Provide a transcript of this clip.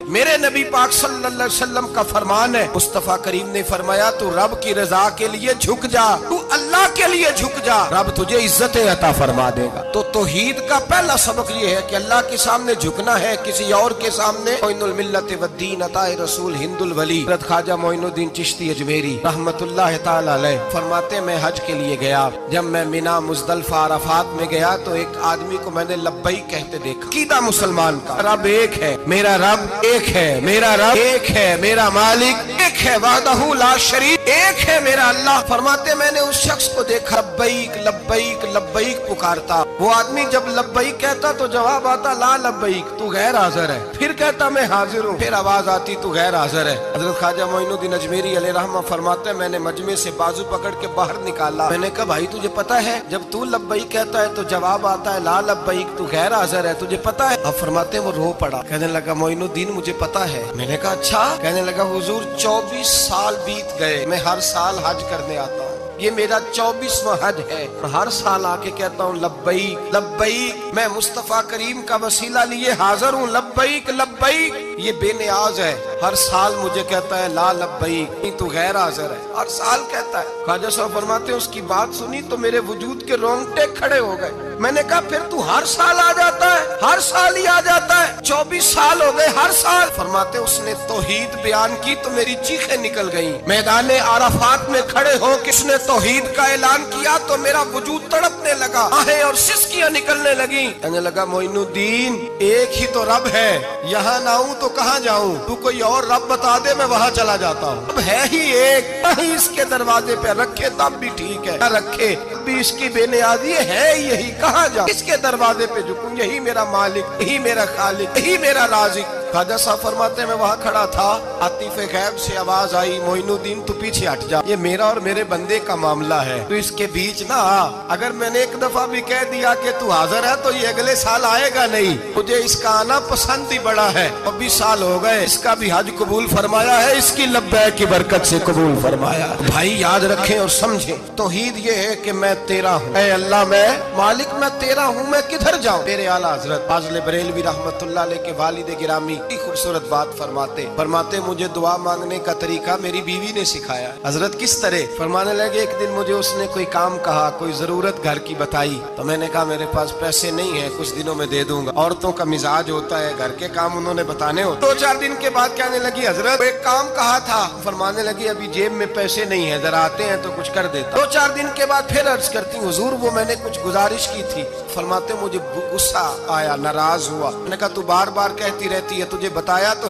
میرے نبی پاک صلی اللہ علیہ وسلم کا فرمان ہے، مصطفیٰ کریم نے فرمایا تو رب کی رضا کے لیے جھک جا، تو اللہ کے لیے جھک جا، رب تجھے عزت عطا فرما دے گا۔ تو توحید کا پہلا سبق یہ ہے کہ اللہ کے سامنے جھکنا ہے، کسی اور کے سامنے۔ معین الملت والدین عطا رسول ہند الولی حضرت خواجہ معین الدین چشتی اجمیری رحمت اللہ تعالی علیہ فرماتے میں حج کے لیے گیا، جب میں مینا مزدلفہ عرفات میں گیا تو ایک آدمی کو میں نے لبیک کہتے دیکھا۔ عقیدہ مسلمان کا رب ایک ہے، میرا رب ایک ہے، میرا رب ایک ہے، میرا مالک ایک ہے، وحدہ لا شریک ایک ہے میرا اللہ۔ فرماتے میں نے اس شخص کو دیکھا لبیک لبیک لبیک پکارتا، وہ آدمی جب لبیک کہتا تو جواب آتا لا لبیک، تو غیر حاضر ہے، پھر کہتا میں حاضر ہوں، پھر آواز آتی تو غیر حاضر ہے۔ حضرت خواجہ معین الدین اجمیری علیہ رحمہ فرماتے میں نے مجمع سے بازو پکڑ کے باہر نکالا، میں نے کہا بھائی تجھے پتا ہے جب تو لبیک کہتا ہے تو جواب آتا ہے لا لبیک، تو غیر حاضر ہے، تجھے پتا ہے؟ اب فرماتے وہ رو پڑا، کہنے لگا معین الدین مجھے پتا ہے۔ میں نے کہا اچھا؟ کہنے لگا حضور 24 سال بیت گئے، میں ہر سال حج کرنے آتا ہوں، یہ میرا 24واں حج ہے، اور ہر سال آ کے کہتا ہوں لبیک لبیک، میں مصطفیٰ کریم کا وسیلہ لیے حاضر ہوں، لبیک لبیک۔ یہ بے نیاز ہے، ہر سال مجھے کہتا ہے لا لبیک، تو غیر حاضر ہے، ہر سال کہتا ہے۔ خواجہ صاحب فرماتے ہیں اس کی بات سنی تو میرے وجود کے رونگٹے کھڑے ہو گئے۔ میں نے کہا پھر تو ہر سال آ جاتا ہے، ہر سال ہی آ جاتا ہے، 24 سال ہو گئے ہر سال۔ فرماتے اس نے توحید بیان کی تو میری چیخیں نکل گئیں، میدان عرفات میں کھڑے ہو کے اس نے توحید کا اعلان کیا تو میرا وجود تڑپنے لگا، آہیں اور سسکیاں نکلنے لگیں۔ کہنے لگا معین الدین ایک ہی تو رب ہے، یہاں نہ ہوں تو کہاں جاؤں، تو کوئی اور رب بتا دے میں وہاں چلا جاتا ہوں، اب ہے ہی ایک، کہیں اس کے دروازے پہ رکھے تب بھی ٹھیک ہے، نہ رکھے بھی اس کی بے نیازی ہے یہی، کہاں جاؤں، اس کے دروازے پہ جھکوں، یہی میرا مالک، یہی میرا خالق، یہی میرا رازق۔ خواجہ صاحب فرماتے ہیں میں وہاں کھڑا تھا، عاطف غیب سے آواز آئی معین الدین تو پیچھے ہٹ جا، یہ میرا اور میرے بندے کا معاملہ ہے، تو اس کے بیچ نہ آ، اگر میں نے ایک دفعہ بھی کہہ دیا کہ تو حاضر ہے تو یہ اگلے سال آئے گا نہیں، مجھے اس کا آنا پسند ہی بڑا ہے، 24 سال ہو گئے، اس کا بھی حج قبول فرمایا ہے، اس کی لبیک کی برکت سے قبول فرمایا۔ بھائی یاد رکھیں اور سمجھیں، توحید یہ ہے کہ میں تیرا ہوں، اے اللہ میں مالک میں تیرا ہوں، میں کدھر جاؤں؟ میرے اعلیٰ حضرت فاضل بریلوی رحمت اللہ علیہ کے والد گرامی خوبصورت بات فرماتے مجھے دعا مانگنے کا طریقہ میری بیوی نے سکھایا۔ حضرت کس طرح؟ فرمانے لگے ایک دن مجھے اس نے کوئی کام کہا، کوئی ضرورت گھر کی بتائی، تو میں نے کہا میرے پاس پیسے نہیں ہیں، کچھ دنوں میں دے دوں گا، عورتوں کا مزاج ہوتا ہے گھر کے کام انہوں نے بتانے ہوتے۔ 2-4 دن کے بعد کہنے لگی حضرت ایک کام کہا تھا، فرمانے لگی ابھی جیب میں پیسے نہیں ہیں، ذرا آتے ہیں تو کچھ کر دیتا۔ 2-4 دن کے بعد پھر عرض کرتی حضور وہ میں نے کچھ گزارش کی تھی، فرماتے مجھے غصہ آیا، ناراض ہوا، میں نے کہا تو بار بار کہتی رہتی ہے، تجھے بتایا تو